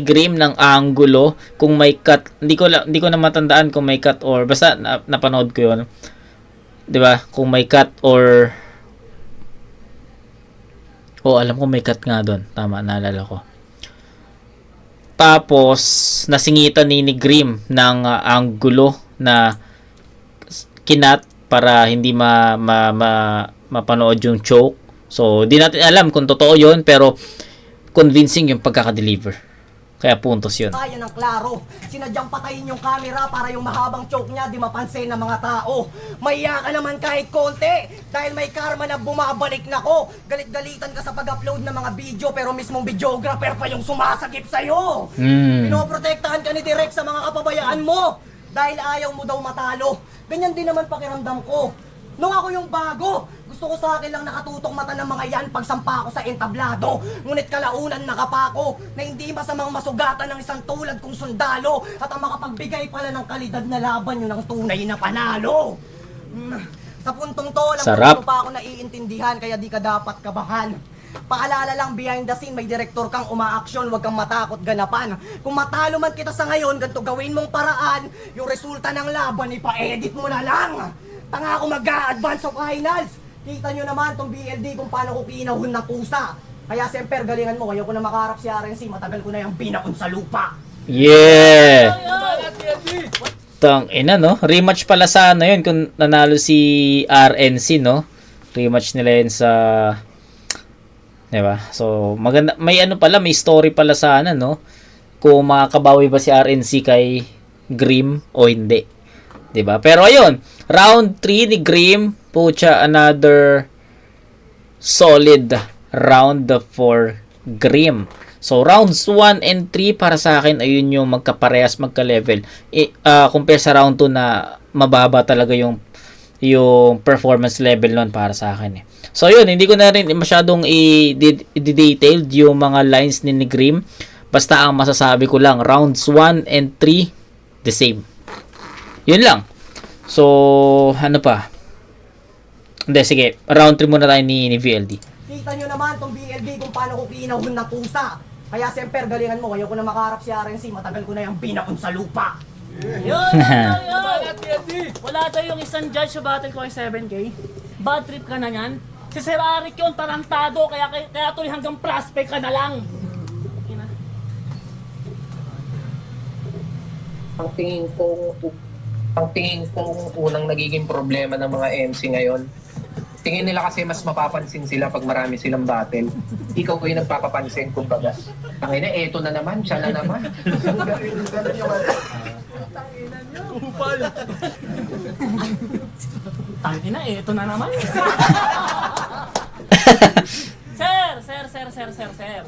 Grim ng anggulo kung may cut. Hindi ko na matandaan kung may cut or basta napanood ko 'yon. 'Di ba? Kung may cut or alam ko may cut nga doon. Tama, naalala ko. Tapos, nasingitan ni Grim ng anggulo na kinat para hindi mapanood yung choke. So, di natin alam kung totoo yun, pero convincing yung pagkakadeliver. Kaya puntos yun. Kaya ng klaro. Sinadyang patayin yung camera para yung mahabang choke niya di mapansin ng mga tao. Maiya ka naman kahit konti dahil may karma na bumabalik na ko. Galit-galitan ka sa pag-upload ng mga video pero mismong videographer pa yung sumasagip sa'yo. Pinoprotektahan ka ni Direk sa mga kapabayaan mo dahil ayaw mo daw matalo. Ganyan din naman pakiramdam ko. Nung ako yung bago, gusto ko sa akin lang nakatutok mata ng mga yan pagsampa ako sa entablado. Ngunit kalaunan nakapako na hindi masamang masugatan ng isang tulad kong sundalo at ang makapagbigay pala ng kalidad na laban yun ang tunay na panalo. Sa puntong to, lang Sarap. mo pa ako naiintindihan kaya di ka dapat kabahan. Paalala lang, behind the scene, may direktor kang umaaksyon, huwag kang matakot ganapan. Kung matalo man kita sa ngayon, ganito gawin mong paraan, yung resulta ng laban, ipa-edit mo na lang. Tanga ako mag-a-advance sa finals. Kita nyo naman tong BLD kung paano ko kinahon ng kusa. Kaya siyempre, galingan mo, ayaw ko na makaharap si RNC, matagal ko na yung binaon sa lupa. Yeah! Tang ina no, rematch pala sana yun kung nanalo si RNC no. Rematch nila yun sa 'di ba? So maganda, may ano pala, may story pala sana no. Kung makakabawi ba si RNC kay Grim o hindi. 'Di ba? Pero ayun, round 3 ni Grim, pucha, another solid round for Grim. So, rounds 1 and 3 para sa akin, ayun yung magkaparehas, magka-level. Compare sa round 2 na mababa talaga yung performance level nun para sa akin. So, yun, hindi ko na rin masyadong i-detailed yung mga lines ni Grim. Basta ang masasabi ko lang, rounds 1 and 3, the same. Yun lang. So, ano pa? Hindi, sige. Round 3 muna tayo ni VLD. Kita nyo naman tong BLD kung paano ko kinahon ng kusa. Kaya siyempre, galingan mo, ayaw ko na makaharap si RNC, matagal ko na yung binaon sa lupa. Yun! Wala tayo yung isang judge sa battle ko kay 7K. Bad trip ka na yan. Si Sir Arik yun, tarantado, kaya tuloy hanggang prospect ka na lang. Ang tingin ko unang nagiging problema ng mga MC ngayon, tingin nila kasi mas mapapansin sila pag marami silang battle. Ikaw ko yung nagpapapansin, kumbaga. Tangina, eto na naman, siya na naman. kupal. Tangin na ito na naman. Sir.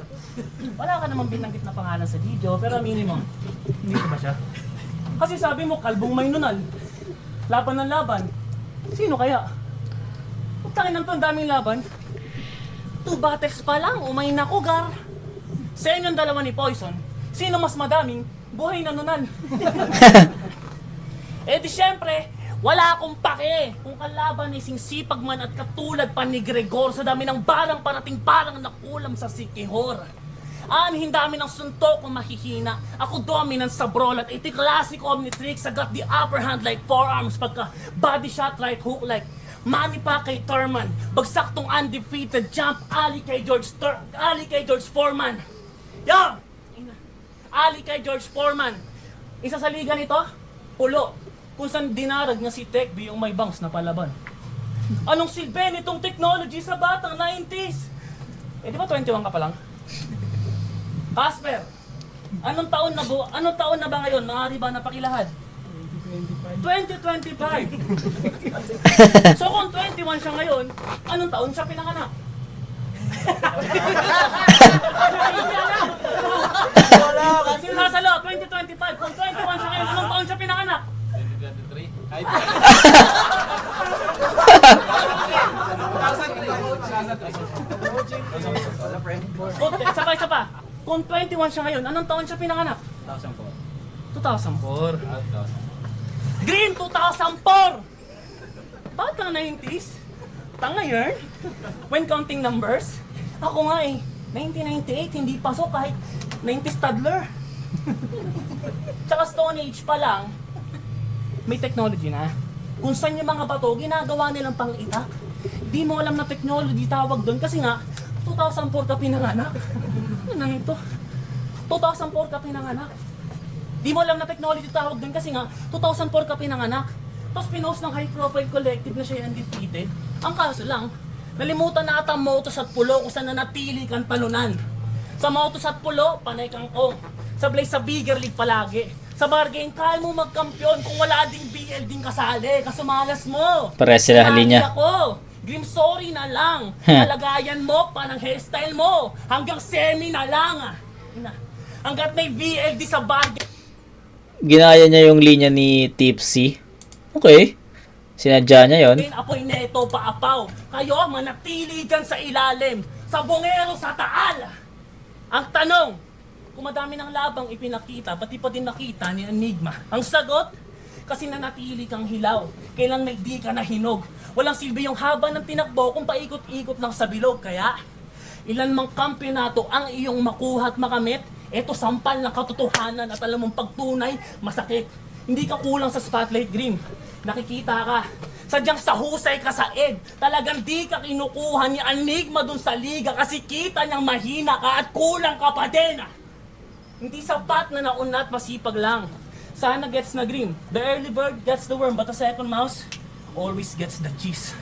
Wala ka namang binanggit na pangalan sa video, pero aminin mo, hindi ko ba siya? Kasi sabi mo, kalbong may nunal. Laban ng laban. Sino kaya? Pagtangin ng to, ang daming laban. 2 battles pa lang, umay na kugar. Sa inyong dalawa ni Poison, sino mas madaming buhay na nunal? Eh di syempre, wala akong pake kung kalaban ay singsipag man at katulad pa ni Gregor sa dami ng balang parating parang nakulam sa Sikihor. Anihin dami ng suntok kung mahihina. Ako dominant sa brawl at iti classic Omnitrix. I got the upper hand like forearms pagka body shot right hook like Manny pa kay Thurman. Bagsak tong undefeated jump Ali kay George Foreman. Yo! Ali kay George Foreman. Isa sa liga nito, pulo. Kung saan dinarag niya si Tekbi yung may bangs na palaban. Anong silbi nitong technology sa batang 90s? Eh di ba 21 ka pa lang? Casper, anong taon na ba ngayon? Maaari ba napakilahad? 2025. So kung 21 siya ngayon, anong taon siya pinanganak? Sino nasalo? 2025. Kung 21 siya ngayon, anong taon siya pinanganak? 2023. Isa pa. Kung 21 siya ngayon, anong taon siya pinanganak? 2004. Green, 2004! Bakit na 90s? Tanga yun? When counting numbers? Ako nga 1998, hindi pasok kahit 90s toddler. Tsaka Stone Age pa lang, may technology na. Kung saan yung mga bato, ginagawa nilang pang-itak. Di mo alam na technology tawag doon kasi nga, 2004 ka pinanganak. Ano to? 2004 ka pinanganak. Di mo alam na technology tawag doon kasi nga, 2004 ka pinanganak. Tapos pinost ng high profile collective na siya undefeated. Ang kaso lang, nalimutan na ata ang motos at pulo kung saan nanatili kang talunan. Sa motos at pulo, panay kang kong. Sablay sa bigger league palagi. Sa bargain, kaya mo magkampiyon kung wala ding BL ding kasali. Kasumalas mo. Pares sila halinya. Ako. Grim, sorry na lang. Kalagayan mo pa ng hairstyle mo. Hanggang semi na lang. Hanggat may VLD sa bargain. Ginaya niya yung linya ni Tipsy. Okay. Sinadya niya yon. Apoy neto paapaw. Kayo manatili dyan sa ilalim. Sa bungero sa taal. Ang tanong, kung madami ng labang ipinakita, ba't di pa din nakita ni Enigma? Ang sagot, kasi nanatili kang hilaw. Kailan may di ka na hinog. Walang silbi yung haba ng tinakbo kung paikot-ikot lang sa bilog. Kaya, ilan mang kampiyonato ang iyong makuha at makamit, eto sampal ng katotohanan at alam mong pagtunay, masakit. Hindi ka kulang sa spotlight, Grim. Nakikita ka. Sadyang sa husay ka sa ed. Talagang di ka kinukuha ni Enigma dun sa liga kasi kita niyang mahina ka at kulang ka pa din. Hindi sapat na nauna at masipag lang. Sana gets na, Grim. The early bird gets the worm, but the second mouse always gets the cheese.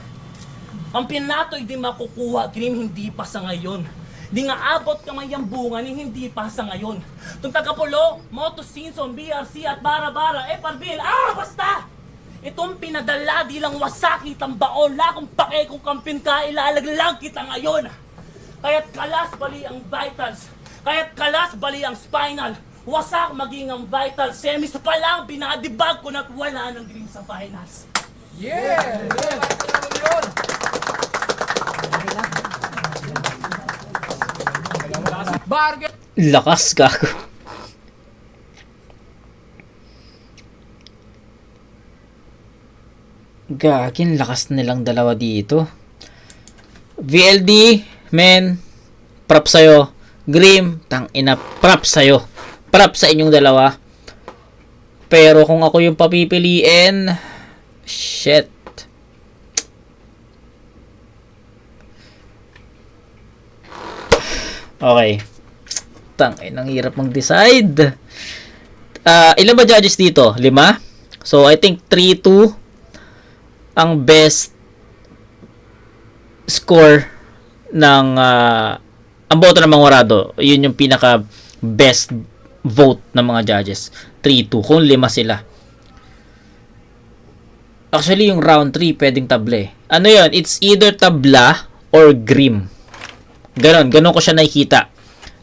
Ang pinato'y di makukuha, Grim, hindi pa sa ngayon. Di nga abot kamay ang bunga ni hindi pa sa ngayon. Itong tagapulo, Moto Simpson, BRC at Bara-Bara, Parbil, basta! Itong pinadala di lang wasaki tambaon, lakong pake kung kampin ka, ilalaglag kita ngayon. Kaya't kalas bali ang vitals. Kaya't kalas bali ang spinal. Wasak maging ang vital. Semis pa lang, binadibag ko na't wala ng Green sa finals. Bargain! Lakas gago. Gagin, lakas nilang dalawa dito. VLD, men, prop sa'yo. Grim, tang ina, prop sa'yo. Prop sa inyong dalawa. Pero kung ako yung papipiliin, shit. Okay. Tang inang hirap mag-decide. Ilan ba judges dito? 5? So, I think 3-2 ang best score ng ang boto ng mga Warado. Yun yung pinaka best vote ng mga judges. 3-2 kung 5 sila. Actually, yung round 3, pwedeng tabla eh. Ano yun? It's either tabla or Grim. Ganon ko siya nakikita.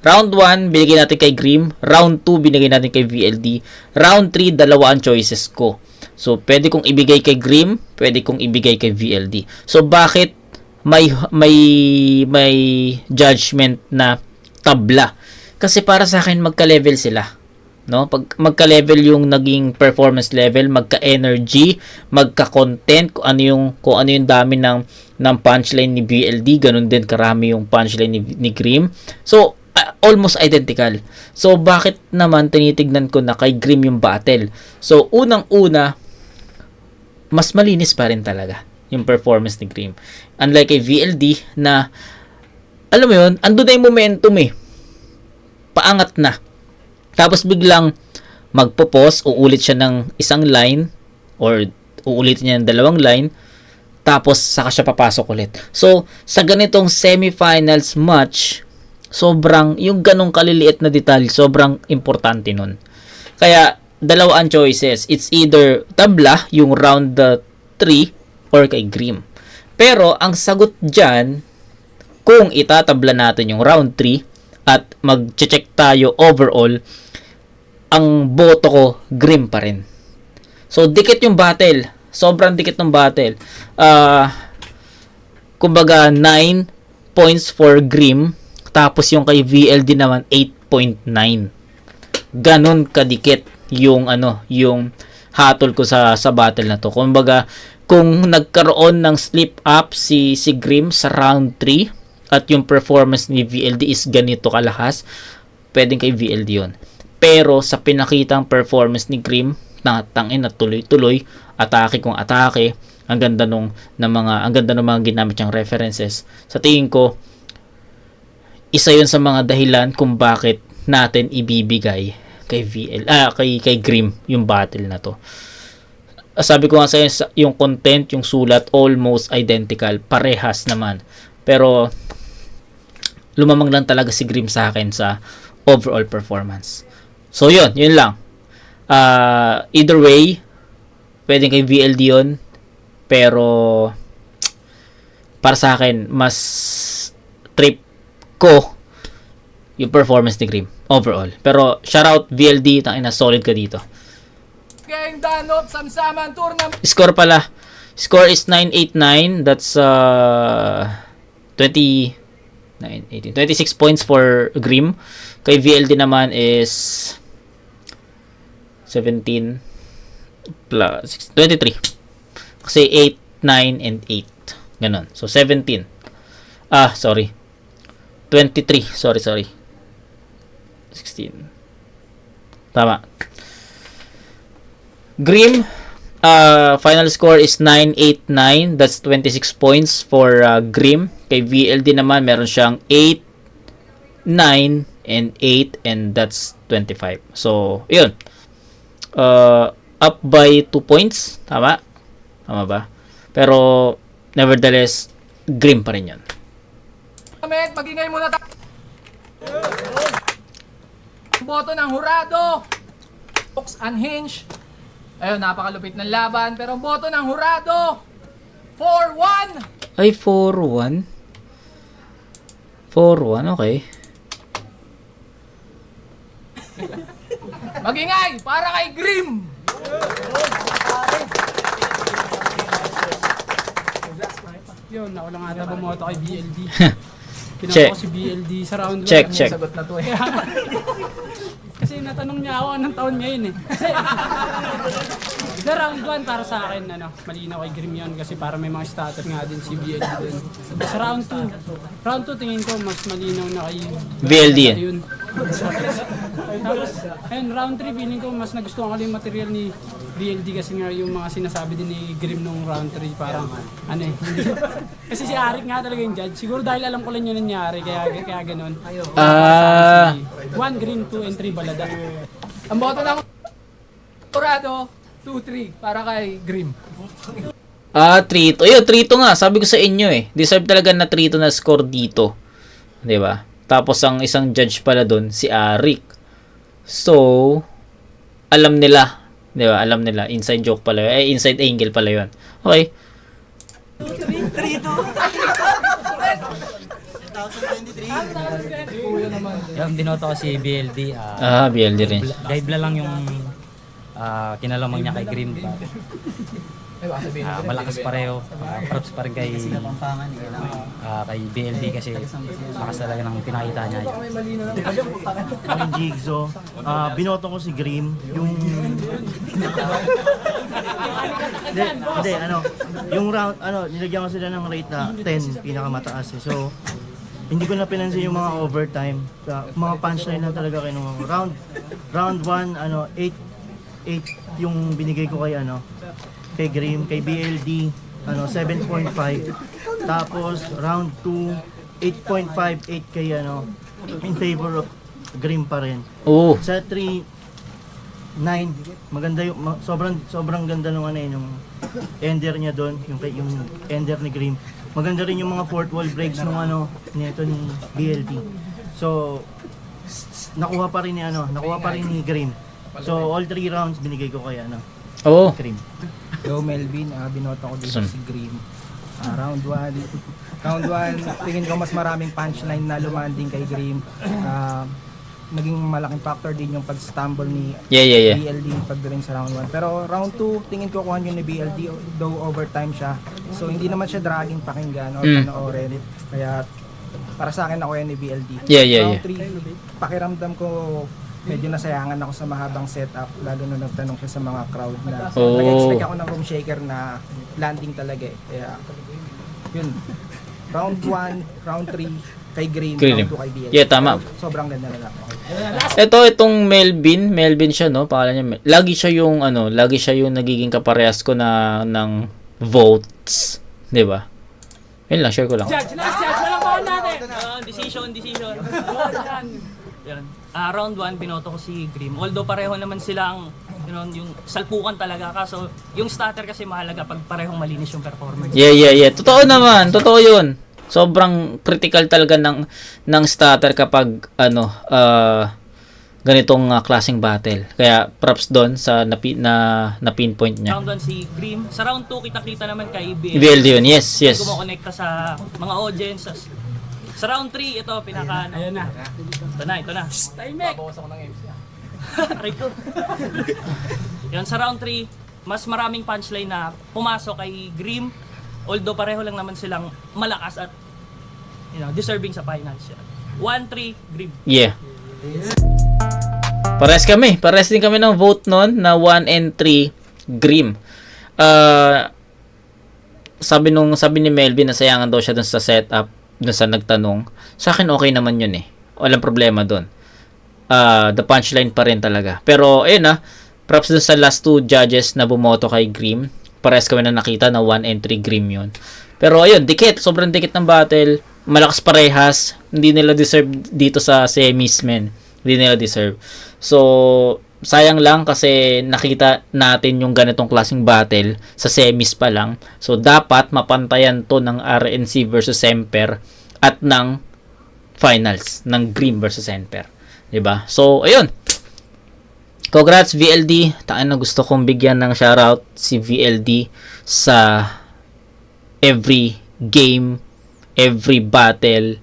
Round 1, binigay natin kay Grim. Round 2, binigay natin kay VLD. Round 3, dalawa ang choices ko. So, pwede kong ibigay kay Grim, pwede kong ibigay kay VLD. So, bakit may judgment na tabla? Kasi para sa akin, magka-level sila. No? Pag magka-level yung naging performance level, magka-energy, magka-content, kung ano yung dami ng punchline ni BLD, ganun din karami yung punchline ni Grim. So, almost identical. So, bakit naman tinitignan ko na kay Grim yung battle? So, unang-una, mas malinis pa rin talaga yung performance ni Grim. Unlike kay VLD na, alam mo yun, andun na yung momentum eh. Paangat na. Tapos biglang magpo-pause, uulit siya ng isang line or uulitin niya ng dalawang line, tapos saka siya papasok ulit. So, sa ganitong semifinals match, sobrang, yung ganong kaliliit na detalye, sobrang importante nun. Kaya, dalawa ang choices. It's either tabla, yung round 3, or kay Grim. Pero, ang sagot dyan, kung itatabla natin yung round 3, at mag-check tayo overall, ang boto ko, Grim pa rin. So, dikit yung battle. Sobrang dikit ng battle. Kumbaga, 9 points for Grim, tapos yung kay VLD naman 8.9. Ganon kadikit yung yung hatol ko sa battle na to. Kumbaga, kung nagkaroon ng slip up si Grim sa round 3 at yung performance ni VLD is ganito kalahas, pwedeng kay VLD yun. Pero sa pinakitang performance ni Grim, tangin na tuloy-tuloy, atake kung atake, ang ganda ng mga ginamit niyang references. Sa tingin ko, isa yun sa mga dahilan kung bakit natin ibibigay kay Grim yung battle na to. Sabi ko nga sa yung content, yung sulat, almost identical, parehas naman. Pero lumamang lang talaga si Grim sa akin sa overall performance. So yun lang. Either way, pwedeng kay VLD yun, pero para sa akin, mas trip ko yung performance ni Grim overall. Pero shoutout VLD, tangina, solid ka dito. Gang Danop Samsaman Tournament. Score pala. Score is 989. That's 26 points for Grim. Kay VLD naman is 17 plus 23. Kasi 8, 9, and 8. Ganon. So 17. Sorry. 23. Sorry. 16. Tama. Grim, final score is 989. That's 26 points for Grim. Kay VLD naman, meron siyang 8, 9, and 8. And that's 25. So, yun. Up by 2 points. Tama? Tama ba? Pero, nevertheless, Grim pa rin yun. Magingay muna tayo. Boto ng hurado. Box unhinged. Ayun, napakalupit ng laban. Pero ang boto ng hurado, 4-1. Ay, 4-1? 4-1, okay. Magingay para kay Grim. Yun, ako lang ata bumoto kay BLD. Check. Pinako ko si BLD sa round 1. Check. Sagot na to eh. Kasi natanong niya ako anong taon ngayon eh. Sa round 1 para sa akin, malinaw kay Grim yun kasi para may mga starter nga din si BLD din. Sa round 2 tingin ko mas malinaw na kay VLD yan. Tapos, ayun, round 3 feeling ko mas nagustuhan ko yung material ni BLD kasi nga yung mga sinasabi din ni Grim nung round 3 parang hindi. Kasi si Arik nga talaga yung judge. Siguro dahil alam ko lang yun nangyari kaya ganun. 1 Grim, 2 and 3 Balada. Ang boto ng hurado, 2-3 para kay Grim. 3-2. Ayun, 3-2 nga. Sabi ko sa inyo eh. Deserve talaga na 3-2 na score dito. 'Di ba? Tapos ang isang judge pala doon, si Arik. So, alam nila 'Di ba? Alam nila, inside joke pala yun. Inside angle pala yun. Okay. Yung binoto ko si BLD, BLD rin. Gaibla lang yung kinalamang niya kay Grim. Malakas pareho. Props pa rin kay BLD kasi lakas talaga ng pinakita niya. Yung Jigsaw, binoto ko si Grim, yung yung round, nilagyan ko sila ng rate na 10, pinakamataas eh. So, hindi ko na pinansin yung mga overtime. Mga punchline lang talaga kinuha ko. Round 1, 8 yung binigay ko kay Grim, kay BLD, 7.5. Tapos round 2, 8.5, 8 kay in favor of Grim pa rin. Oo. Sa 3, 9, maganda yung sobrang ganda nung yung ender niya doon, yung ender ni Grim. Maganda rin yung mga fourth wall breaks nung nito ni BLD. So nakuha pa rin ni Grim. So all 3 rounds binigay ko kay Oo. Grim. Yo Melvin, binoto ko dito si Green. Round 1, tingin ko mas maraming punchline na lumanding kay Green. Naging malaking factor din yung pag-stumble ni BLD pagdating sa round 1. Pero round 2, tingin ko kuhan yun ni BLD, though overtime siya. So hindi naman siya dragging pakinggan or panoorin. Kaya para sa akin ako yan ni BLD. Round 3, pakiramdam ko medyo nasayangan ako sa mahabang setup, lalo na nagtanong siya sa mga crowd na nag-expect ako ng room shaker na landing talaga eh. Kaya yun, round 1, round 3 kay Green, round 2 kay BLD. Yeah, tama. Sobrang ganda na lang. Itong Melvin siya, no? Pangalan niya. Lagi siya yung nagiging kaparehas ko ng votes, 'di ba? Yun lang, share ko lang. Judge, walang call natin. Decision. Yan. Round 1, binoto ko si Grim. Although pareho naman silang yung salpukan talaga. Kaso yung starter kasi mahalaga pag parehong malinis yung performance. Yeah. Totoo naman. Totoo yun. Sobrang critical talaga ng starter kapag ganitong klaseng battle. Kaya props doon sa na pinpoint niya. Round 1 si Grim. Sa round 2, kita-kita naman kay BLD yun. Yes. Kumokonekta sa mga audiences. Sa round 3, ito pinaka Ayan na. Ito na. Timek! Bawas ako ng MC. Aray ko. Yan, sa round 3, mas maraming punchline na pumasok kay Grim. Although pareho lang naman silang malakas at deserving sa finals. 1-3, Grim. Yeah. Pares din kami ng vote nun na 1 and 3 Grim. Sabi ni Melvin, nasayangan daw siya dun sa setup, dun sa nagtanong. Sa akin okay naman yun eh. Walang problema dun. The punchline pa rin talaga. Pero ayun props dun sa last 2 judges na bumoto kay Grim. Pares kami na nakita na 1 and 3 Grim yun. Pero ayun, sobrang dikit ng battle. Malakas parehas. Hindi nila deserve dito sa semis, men. Hindi nila deserve. So, sayang lang kasi nakita natin yung ganitong klaseng battle sa semis pa lang. So, dapat mapantayan to ng RNC versus Semper at ng finals ng Grim versus Semper. 'Di ba? So, ayun. Congrats VLD. Taan na gusto kong bigyan ng shoutout si VLD sa every game, every battle,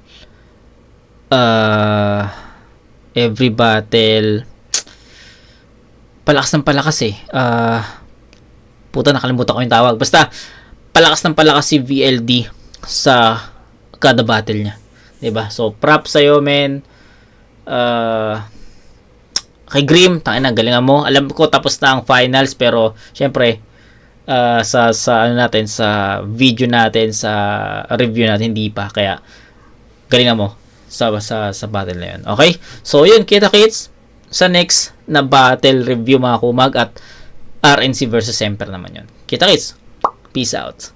palakas eh. Puta, nakalimutan ko yung tawag. Basta, palakas si VLD sa kada battle niya. 'Di ba? So, props sa'yo, men. Kay Grim, tangina, galingan mo. Alam ko tapos na ang finals, pero syempre sa video natin, sa review natin hindi pa, kaya galingan mo sa battle na yun. Okay? So yun, kita-kits sa next na battle review mga kumag, at RNC versus Semper naman yun. Kita-kits. Peace out.